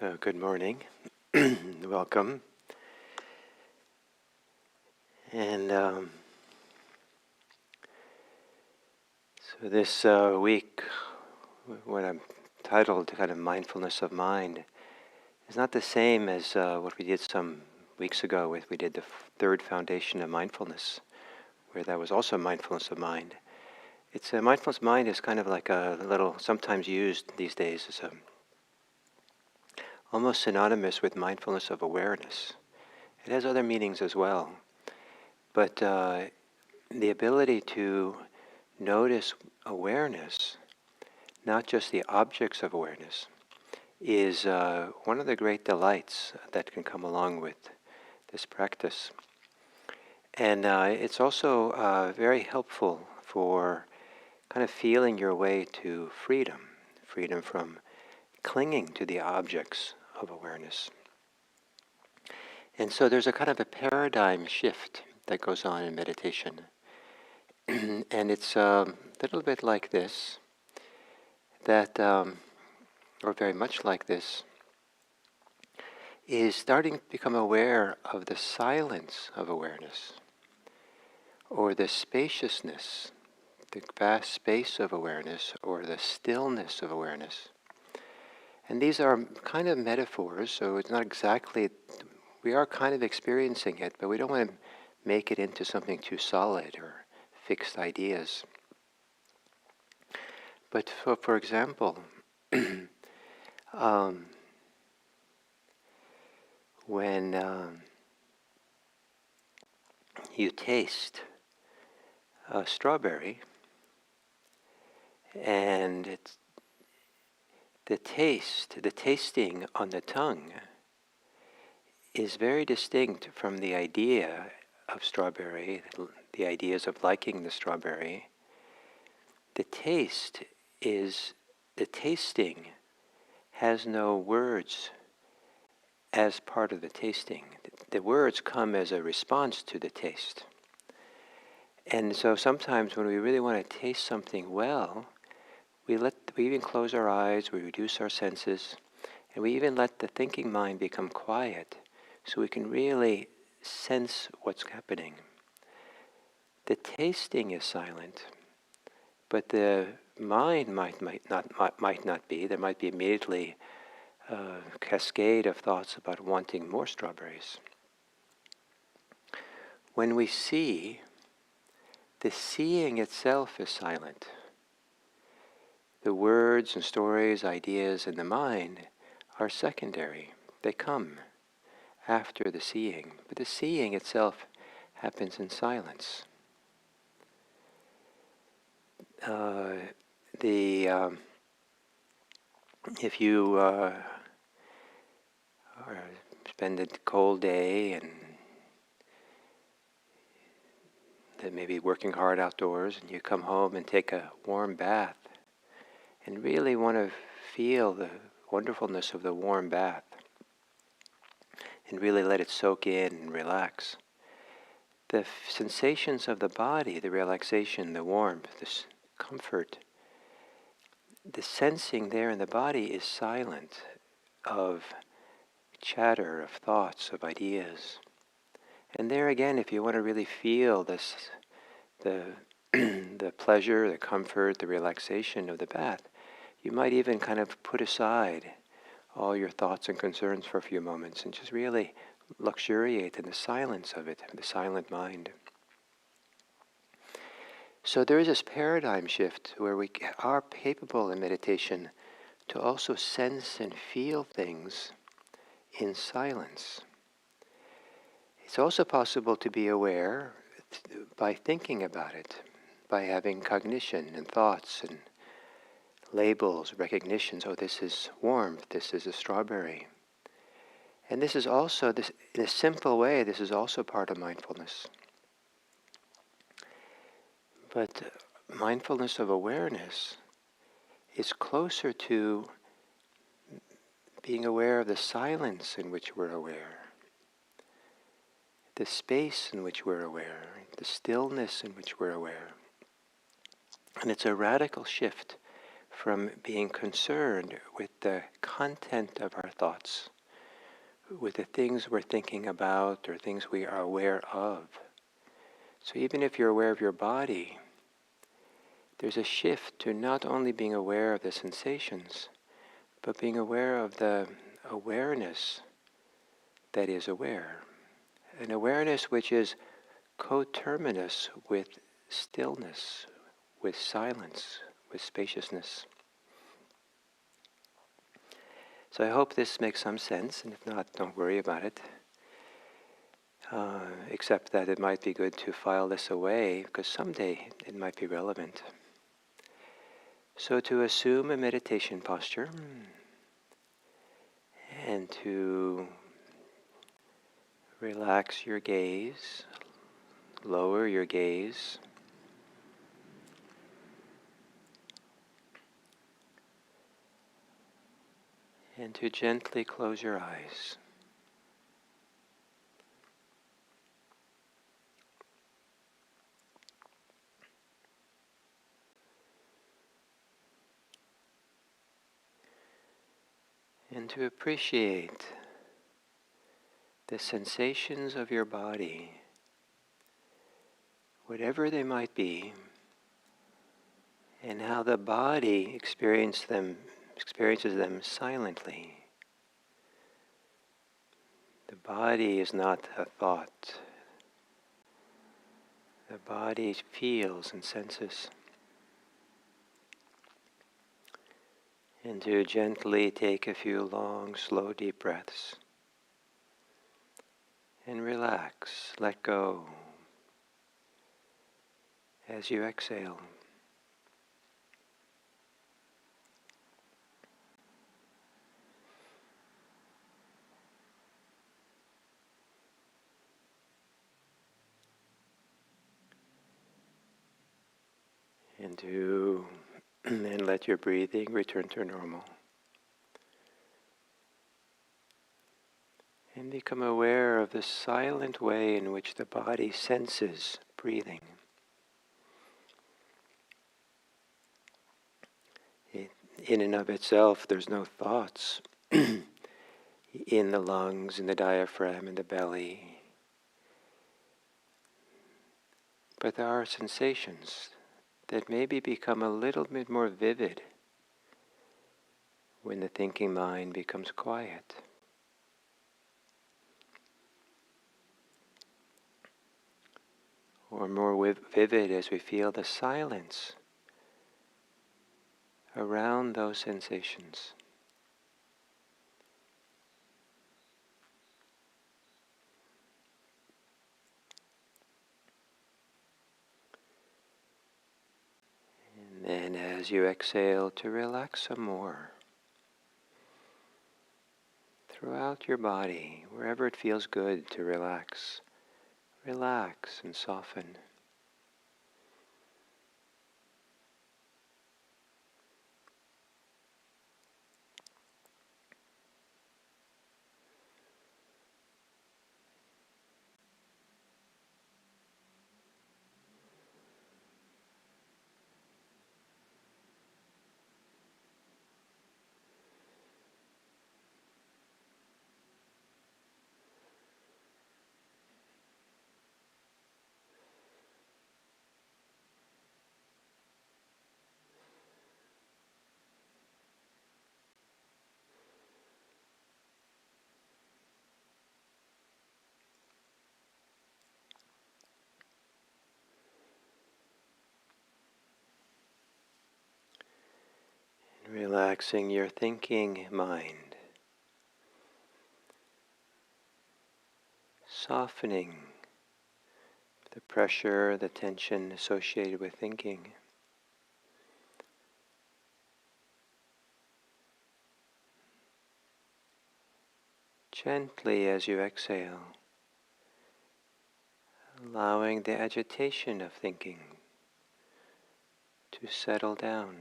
So good morning, welcome. And so this week, what I'm titled kind of mindfulness of mind is not the same as what we did some weeks ago. We did the third foundation of mindfulness, where that was also mindfulness of mind. It's mindfulness of mind is kind of like a little, sometimes used these days as a almost synonymous with mindfulness of awareness. It has other meanings as well, but the ability to notice awareness, not just the objects of awareness, is one of the great delights that can come along with this practice. And it's also very helpful for kind of feeling your way to freedom from clinging to the objects of awareness. And so there's a kind of a paradigm shift that goes on in meditation. And it's a little bit like this, that, or very much like this, is starting to become aware of the silence of awareness, or the spaciousness, the vast space of awareness, or the stillness of awareness. And these are kind of metaphors, so it's not exactly, we are kind of experiencing it, but we don't want to make it into something too solid or fixed ideas. But for example, when you taste a strawberry, and it's the tasting on the tongue is very distinct from the idea of strawberry, the ideas of liking the strawberry. The tasting has no words as part of the tasting. The words come as a response to the taste. And so sometimes when we really want to taste something well, we even close our eyes, we reduce our senses, and we even let the thinking mind become quiet so we can really sense what's happening. The tasting is silent, but the mind might not be. There might be immediately a cascade of thoughts about wanting more strawberries. When we see, the seeing itself is silent. The words and stories, ideas in the mind are secondary. They come after the seeing. But the seeing itself happens in silence. If you spend a cold day and then maybe working hard outdoors, and you come home and take a warm bath and really want to feel the wonderfulness of the warm bath and really let it soak in and relax. The sensations of the body, the relaxation, the warmth, this comfort, the sensing there in the body is silent of chatter, of thoughts, of ideas. And there again, if you want to really feel this, the pleasure, the comfort, the relaxation of the bath, you might even kind of put aside all your thoughts and concerns for a few moments and just really luxuriate in the silence of it, the silent mind. So there is this paradigm shift where we are capable in meditation to also sense and feel things in silence. It's also possible to be aware by thinking about it, by having cognition and thoughts and labels, recognitions. Oh, this is warmth, this is a strawberry. And this is also, in a simple way, this is also part of mindfulness. But mindfulness of awareness is closer to being aware of the silence in which we're aware, the space in which we're aware, the stillness in which we're aware. And it's a radical shift from being concerned with the content of our thoughts, with the things we're thinking about or things we are aware of. So even if you're aware of your body, there's a shift to not only being aware of the sensations, but being aware of the awareness that is aware. An awareness which is coterminous with stillness, with silence, with spaciousness. So I hope this makes some sense, and if not, don't worry about it. Except that it might be good to file this away, because someday it might be relevant. So to assume a meditation posture, and to relax your gaze, lower your gaze, and to gently close your eyes. And to appreciate the sensations of your body, whatever they might be, and how the body experiences them silently. The body is not a thought. The body feels and senses. And to gently take a few long, slow, deep breaths. And relax, let go as you exhale. And let your breathing return to normal. And become aware of the silent way in which the body senses breathing. In and of itself, there's no thoughts in the lungs, in the diaphragm, in the belly. But there are sensations that maybe become a little bit more vivid when the thinking mind becomes quiet. Or more vivid as we feel the silence around those sensations. And then as you exhale, to relax some more. Throughout your body, wherever it feels good to relax, relax and soften. Relaxing your thinking mind, softening the pressure, the tension associated with thinking. Gently as you exhale, allowing the agitation of thinking to settle down.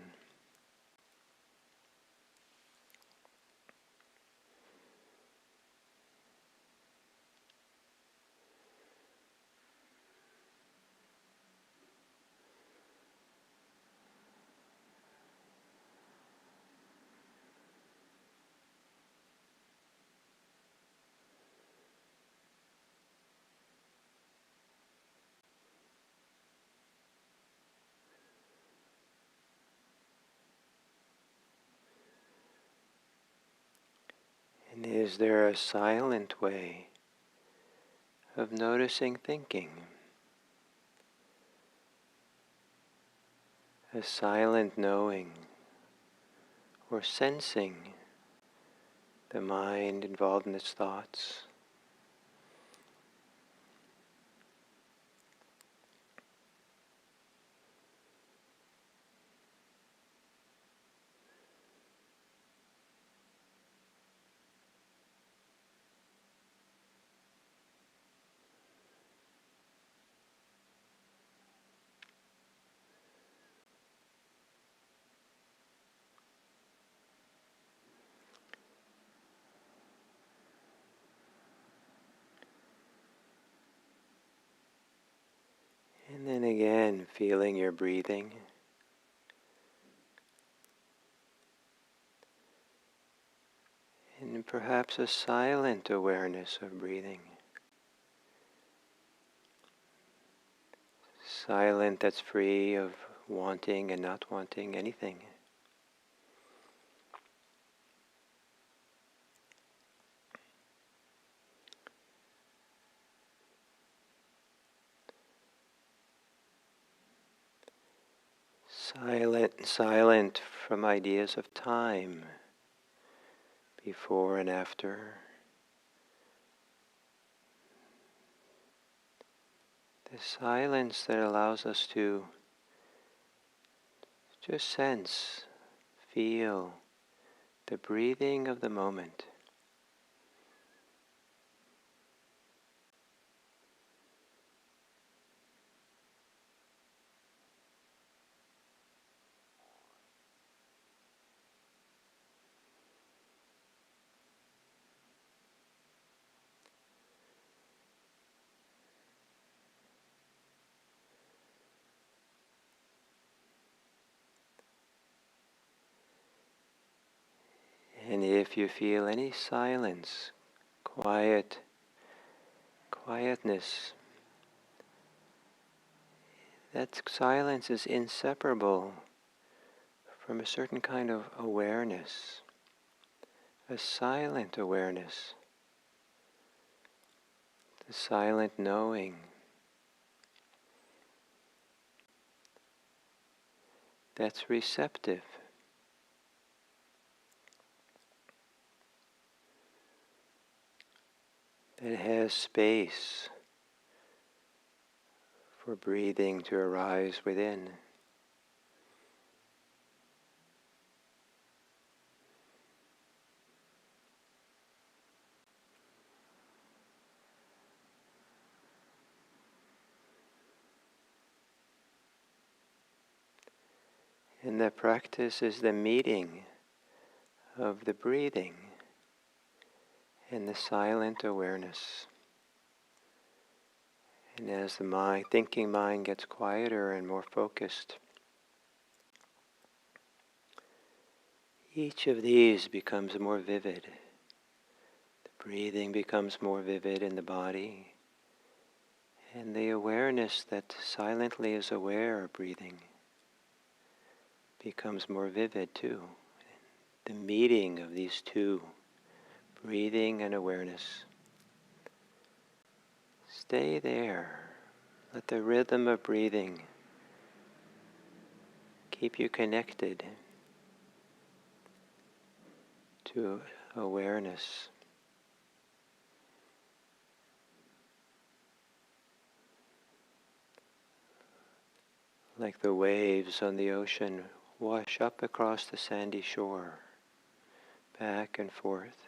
is there a silent way of noticing thinking? A silent knowing or sensing the mind involved in its thoughts? And then again, feeling your breathing. And perhaps a silent awareness of breathing. Silent that's free of wanting and not wanting anything. Silent from ideas of time, before and after. The silence that allows us to just sense, feel the breathing of the moment. And if you feel any silence, quietness, that silence is inseparable from a certain kind of awareness, a silent awareness, the silent knowing that's receptive, that has space for breathing to arise within. And the practice is the meeting of the breathing and the silent awareness. And as the thinking mind gets quieter and more focused, each of these becomes more vivid. The breathing becomes more vivid in the body, and the awareness that silently is aware of breathing becomes more vivid too. The meeting of these two, breathing and awareness. Stay there. Let the rhythm of breathing keep you connected to awareness. Like the waves on the ocean wash up across the sandy shore, back and forth.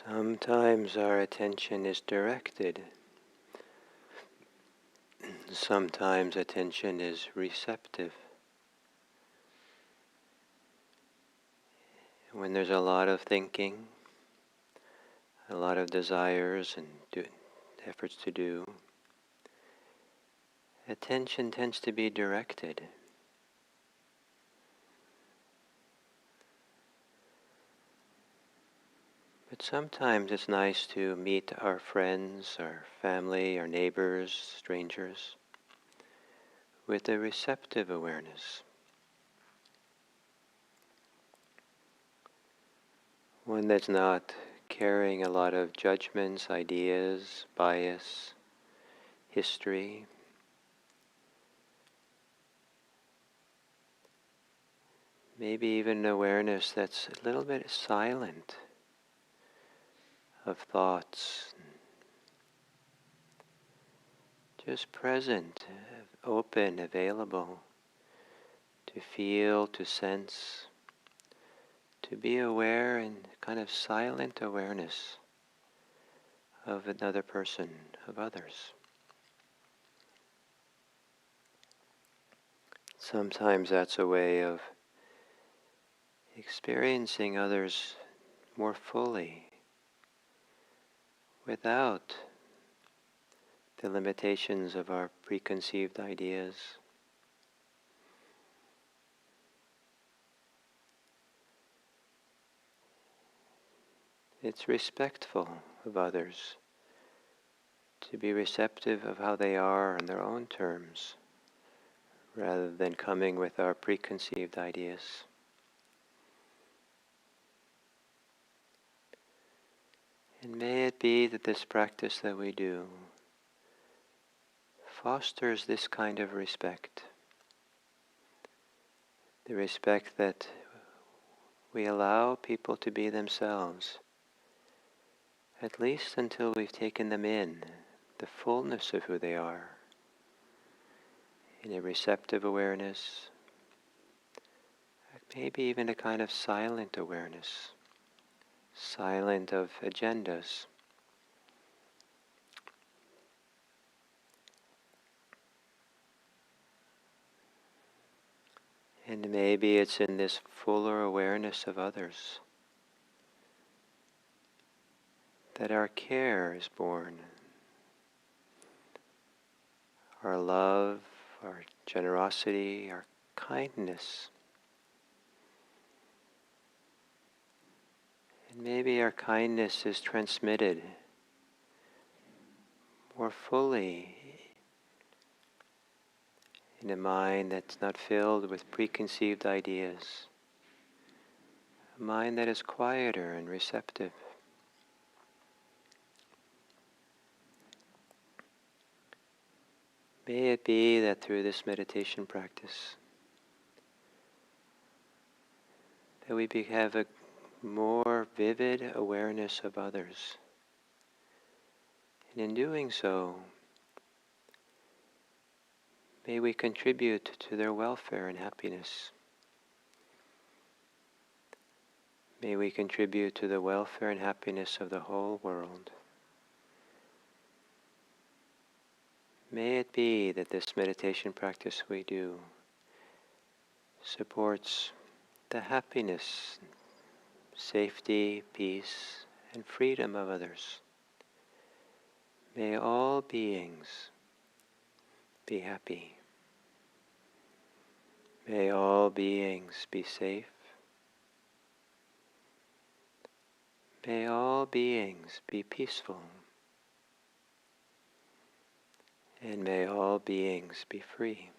Sometimes our attention is directed. Sometimes attention is receptive. When there's a lot of thinking, a lot of desires and efforts to do, attention tends to be directed. But sometimes it's nice to meet our friends, our family, our neighbors, strangers, with a receptive awareness. One that's not carrying a lot of judgments, ideas, bias, history. Maybe even an awareness that's a little bit silent of thoughts. Just present, open, available to feel, to sense, to be aware in kind of silent awareness of another person, of others. Sometimes that's a way of experiencing others more fully without the limitations of our preconceived ideas. It's respectful of others to be receptive of how they are on their own terms, rather than coming with our preconceived ideas. And may it be that this practice that we do fosters this kind of respect. The respect that we allow people to be themselves, at least until we've taken them in, the fullness of who they are, in a receptive awareness, maybe even a kind of silent awareness, silent of agendas. And maybe it's in this fuller awareness of others that our care is born, our love, our generosity, our kindness. And maybe our kindness is transmitted more fully in a mind that's not filled with preconceived ideas, a mind that is quieter and receptive. May it be that through this meditation practice that we have a more vivid awareness of others. And in doing so, may we contribute to their welfare and happiness. May we contribute to the welfare and happiness of the whole world. May it be that this meditation practice we do supports the happiness, safety, peace, and freedom of others. May all beings be happy. May all beings be safe. May all beings be peaceful. And may all beings be free.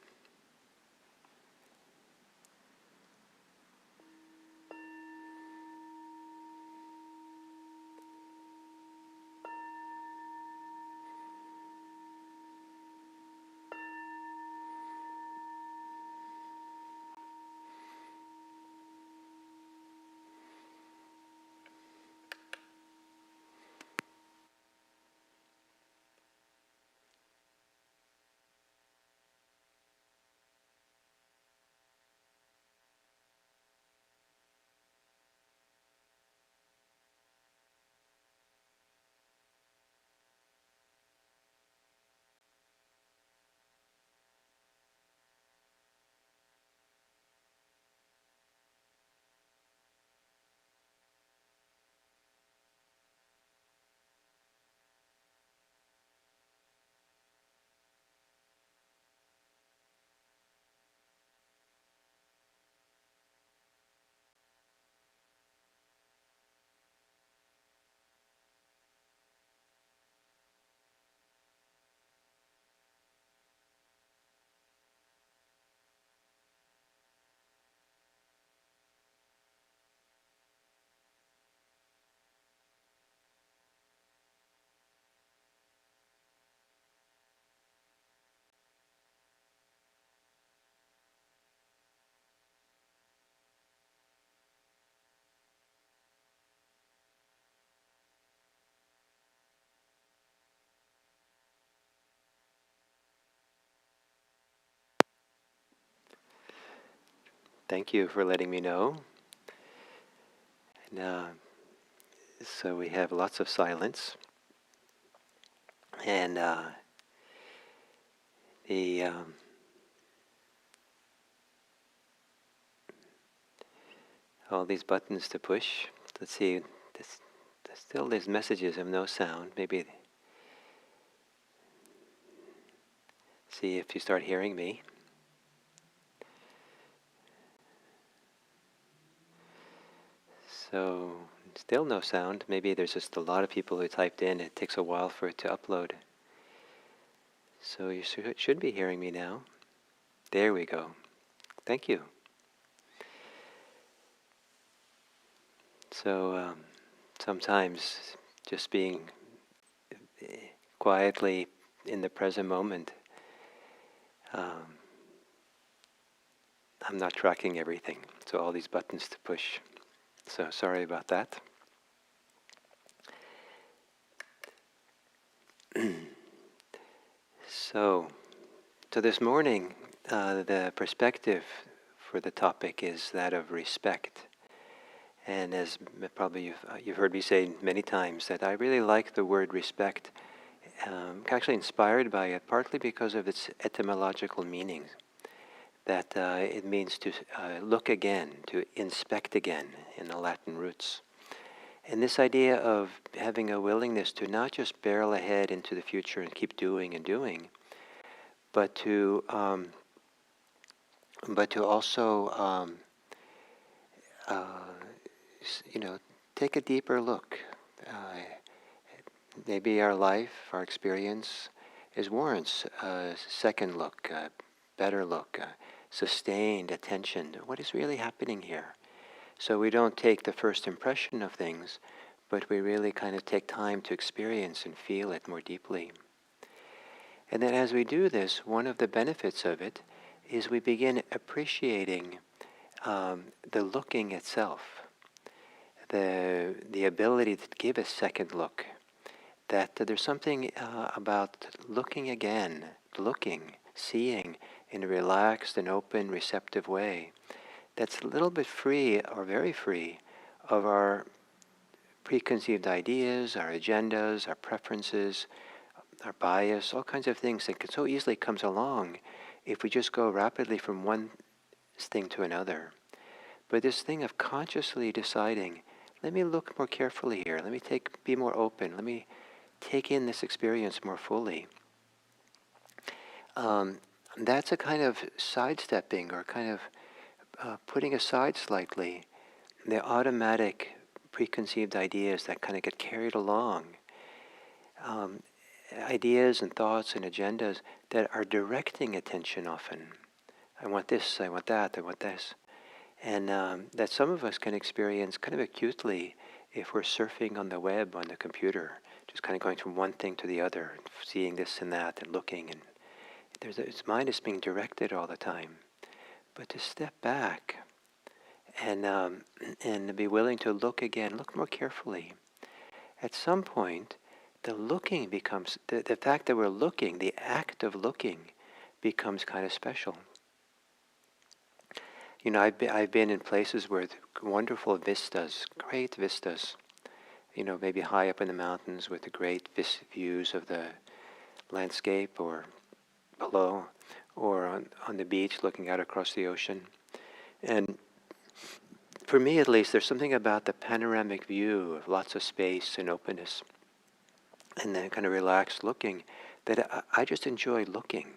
Thank you for letting me know. And, so we have lots of silence, and the all these buttons to push. Let's see. This, still, there's messages of no sound. Maybe see if you start hearing me. So still no sound. Maybe there's just a lot of people who typed in. It takes a while for it to upload. So you should be hearing me now. There we go. Thank you. So sometimes just being quietly in the present moment, I'm not tracking everything. So all these buttons to push. So sorry about that. So this morning, the perspective for the topic is that of respect. And as probably you've heard me say many times, that I really like the word respect, actually inspired by it, partly because of its etymological meaning, that it means to look again, to inspect again in the Latin roots. And this idea of having a willingness to not just barrel ahead into the future and keep doing and doing, but to also take a deeper look. Maybe our life, our experience, warrants a second look, a better look, sustained attention. What is really happening here? So we don't take the first impression of things, but we really kind of take time to experience and feel it more deeply. And then as we do this, one of the benefits of it is we begin appreciating the looking itself, the ability to give a second look, that there's something about looking again, seeing in a relaxed and open, receptive way that's a little bit free, or very free, of our preconceived ideas, our agendas, our preferences, our bias, all kinds of things that so easily comes along if we just go rapidly from one thing to another. But this thing of consciously deciding, let me look more carefully here, let me be more open, let me take in this experience more fully. That's a kind of sidestepping, or kind of putting aside slightly the automatic preconceived ideas that kind of get carried along. Ideas and thoughts and agendas that are directing attention often. I want this, I want that, I want this. And that some of us can experience kind of acutely if we're surfing on the web, on the computer, just kind of going from one thing to the other, seeing this and that and looking. And its mind is being directed all the time. But to step back and be willing to look again, look more carefully. At some point, the looking becomes, the fact that we're looking, the act of looking, becomes kind of special. I've been in places with wonderful vistas, great vistas. Maybe high up in the mountains with the great views of the landscape, or below, or on the beach looking out across the ocean. And for me, at least, there's something about the panoramic view of lots of space and openness, and then kind of relaxed looking, that I just enjoy looking.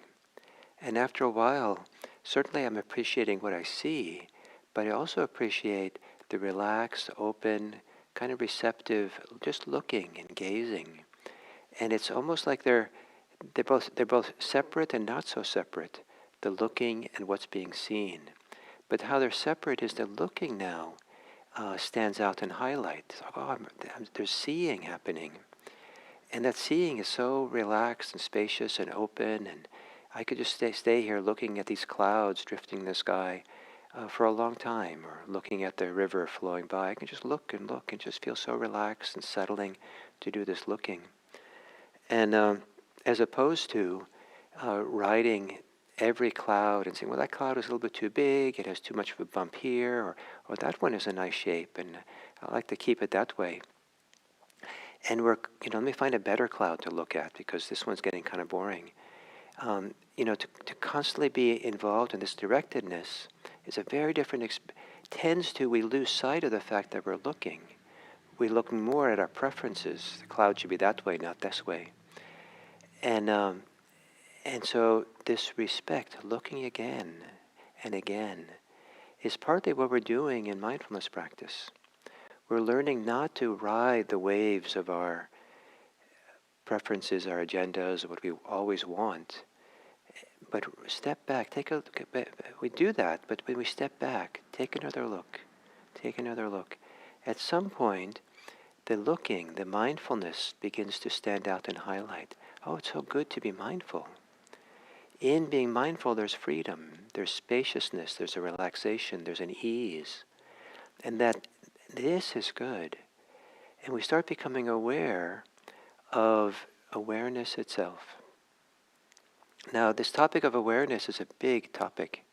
And after a while, certainly I'm appreciating what I see, but I also appreciate the relaxed, open, kind of receptive, just looking and gazing. And it's almost like they're both separate and not so separate, the looking and what's being seen. But how they're separate is the looking now stands out and highlights. There's seeing happening. And that seeing is so relaxed and spacious and open, and I could just stay here looking at these clouds drifting in the sky for a long time, or looking at the river flowing by. I can just look and just feel so relaxed and settling to do this looking. And as opposed to riding every cloud and saying, well, that cloud is a little bit too big, it has too much of a bump here, or that one is a nice shape, and I like to keep it that way. And let me find a better cloud to look at because this one's getting kind of boring. To constantly be involved in this directedness is a very different, we lose sight of the fact that we're looking. We look more at our preferences. The cloud should be that way, not this way. And so this respect, looking again and again, is partly what we're doing in mindfulness practice. We're learning not to ride the waves of our preferences, our agendas, what we always want, but step back, we do that, but when we step back, take another look. At some point, the mindfulness begins to stand out and highlight. Oh, it's so good to be mindful. In being mindful, there's freedom, there's spaciousness, there's a relaxation, there's an ease. And that this is good. And we start becoming aware of awareness itself. Now, this topic of awareness is a big topic.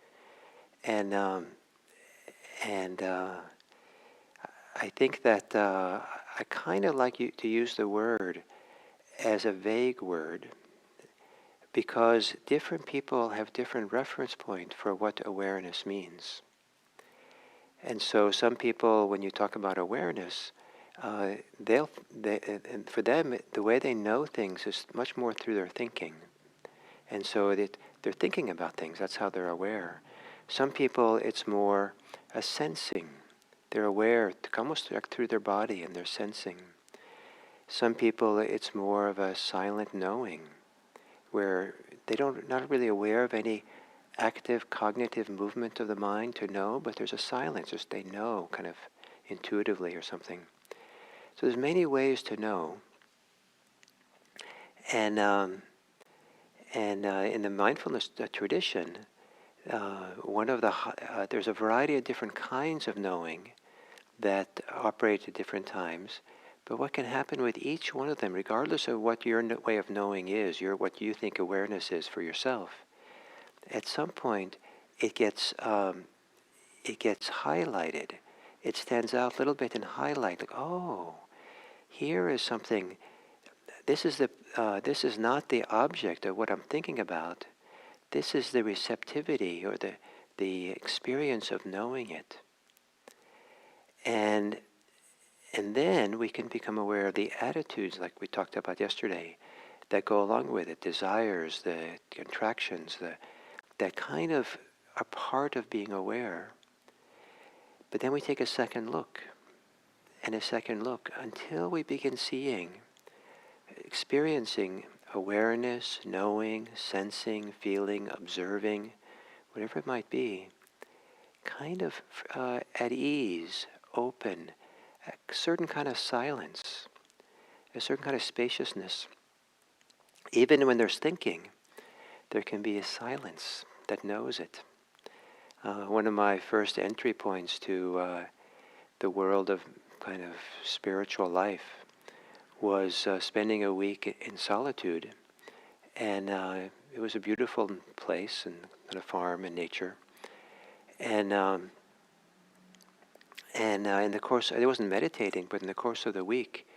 And I think that I kind of like to use the word as a vague word, because different people have different reference point for what awareness means. And so some people, when you talk about awareness, and for them, the way they know things is much more through their thinking. And so they're thinking about things, that's how they're aware. Some people, it's more a sensing. They're aware, almost like through their body, and they're sensing. Some people, it's more of a silent knowing, where not really aware of any active cognitive movement of the mind to know, but there's a silence, just they know kind of intuitively or something. So there's many ways to know. And in the mindfulness tradition, there's a variety of different kinds of knowing that operate at different times. But what can happen with each one of them, regardless of what your way of knowing is, what you think awareness is for yourself, at some point it gets highlighted. It stands out a little bit and highlight, like, oh, here is something. This is not the object of what I'm thinking about. This is the receptivity or the experience of knowing it. And then we can become aware of the attitudes, like we talked about yesterday, that go along with it, desires, the contractions, that kind of are part of being aware. But then we take a second look, until we begin experiencing awareness, knowing, sensing, feeling, observing, whatever it might be, kind of at ease, open, a certain kind of silence, a certain kind of spaciousness. Even when there's thinking, there can be a silence that knows it. One of my first entry points to the world of kind of spiritual life was spending a week in solitude. And it was a beautiful place and on a farm in nature. And in the course, I wasn't meditating, but in the course of the week,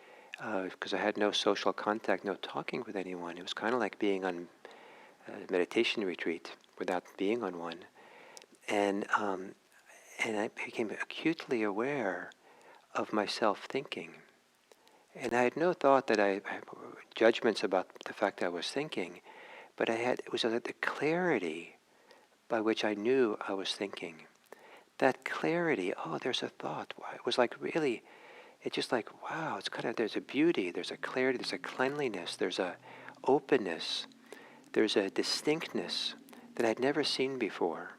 because I had no social contact, no talking with anyone, it was kind of like being on a meditation retreat without being on one. And I became acutely aware of myself thinking. And I had no thought that I had judgments about the fact that I was thinking, but it was the clarity by which I knew I was thinking. That clarity, oh, there's a thought. It was like really, it's just like, wow, it's kind of, there's a beauty, there's a clarity, there's a cleanliness, there's a openness, there's a distinctness that I'd never seen before.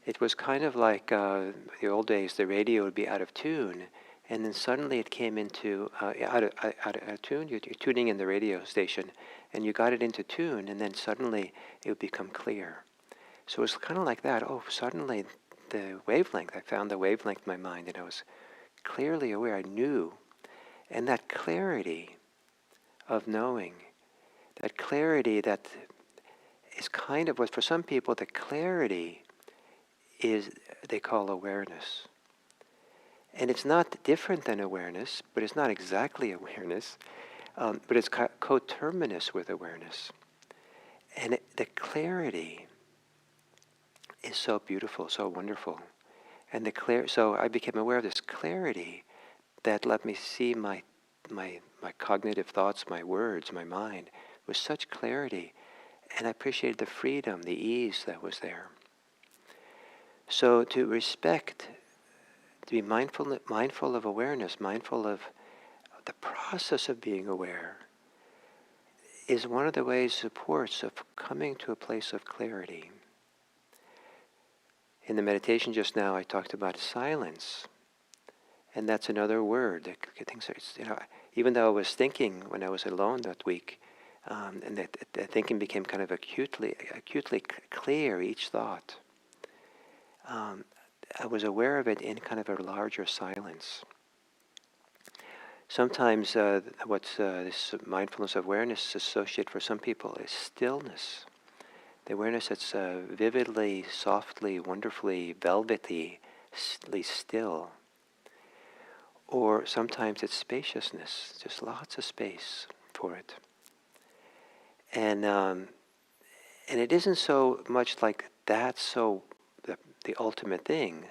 It was kind of like the old days, the radio would be out of tune, and then suddenly it came into, out of tune, you're tuning in the radio station, and you got it into tune, and then suddenly it would become clear. So it was kind of like that. Oh, suddenly the wavelength, I found the wavelength in my mind, and I was clearly aware, I knew. And that clarity of knowing, that clarity that is kind of what, for some people, the clarity is, they call awareness. And it's not different than awareness, but it's not exactly awareness, but it's coterminous with awareness. And the clarity is so beautiful, so wonderful. And so I became aware of this clarity that let me see my cognitive thoughts, my words, my mind with such clarity. And I appreciated the freedom, the ease that was there. So to respect, to be mindful of awareness, mindful of the process of being aware, is one of the ways, supports of coming to a place of clarity. In the meditation just now, I talked about silence, and that's another word. Things are, even though I was thinking when I was alone that week, and that the thinking became kind of acutely clear, each thought. I was aware of it in kind of a larger silence. Sometimes what's this mindfulness of awareness associated for some people is stillness. The awareness that's vividly, softly, wonderfully, velvety, still. Or sometimes it's spaciousness, just lots of space for it. And it isn't so much like that's so the ultimate thing,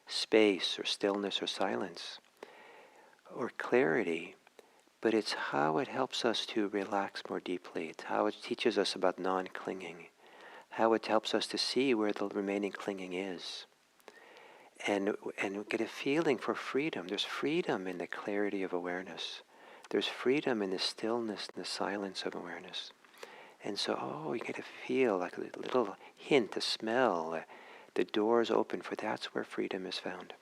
space or stillness or silence or clarity, but it's how it helps us to relax more deeply. It's how it teaches us about non-clinging, how it helps us to see where the remaining clinging is, and get a feeling for freedom. There's freedom in the clarity of awareness. There's freedom in the stillness and the silence of awareness. And so, you get to feel like a little hint, a smell, the doors open for that's where freedom is found.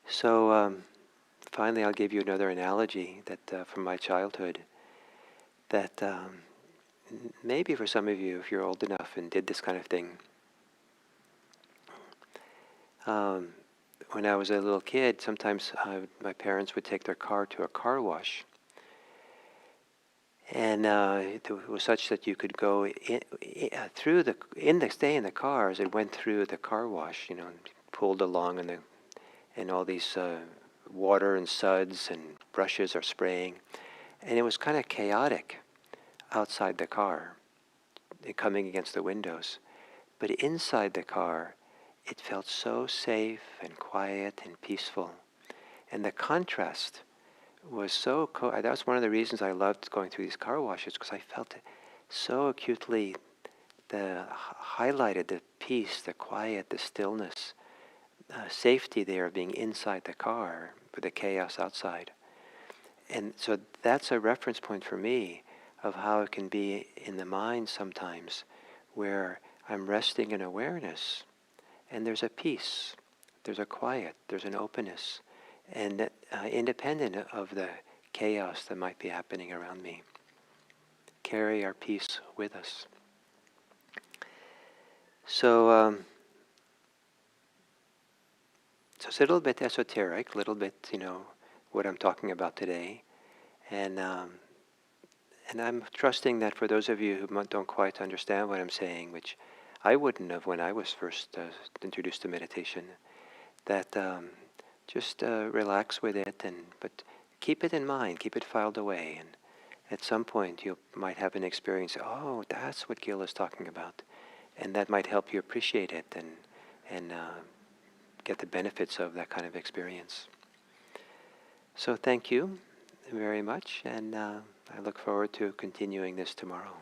So finally, I'll give you another analogy that from my childhood that maybe for some of you, if you're old enough and did this kind of thing, when I was a little kid, sometimes my parents would take their car to a car wash. And it was such that you could go stay in the car as it went through the car wash, pulled along, and all these water and suds and brushes are spraying. And it was kind of chaotic outside the car, coming against the windows. But inside the car, it felt so safe and quiet and peaceful. And the contrast was so that was one of the reasons I loved going through these car washes, because I felt it so acutely, highlighted the peace, the quiet, the stillness, safety there of being inside the car with the chaos outside. And so that's a reference point for me of how it can be in the mind sometimes, where I'm resting in awareness and there's a peace, there's a quiet, there's an openness, and independent of the chaos that might be happening around me. Carry our peace with us. So it's a little bit esoteric, a little bit, what I'm talking about today. And I'm trusting that for those of you who don't quite understand what I'm saying, which I wouldn't have when I was first introduced to meditation, that just relax with it, but keep it in mind, keep it filed away, and at some point you might have an experience. Oh, that's what Gil is talking about, and that might help you appreciate it and get the benefits of that kind of experience. So thank you very much, and I look forward to continuing this tomorrow.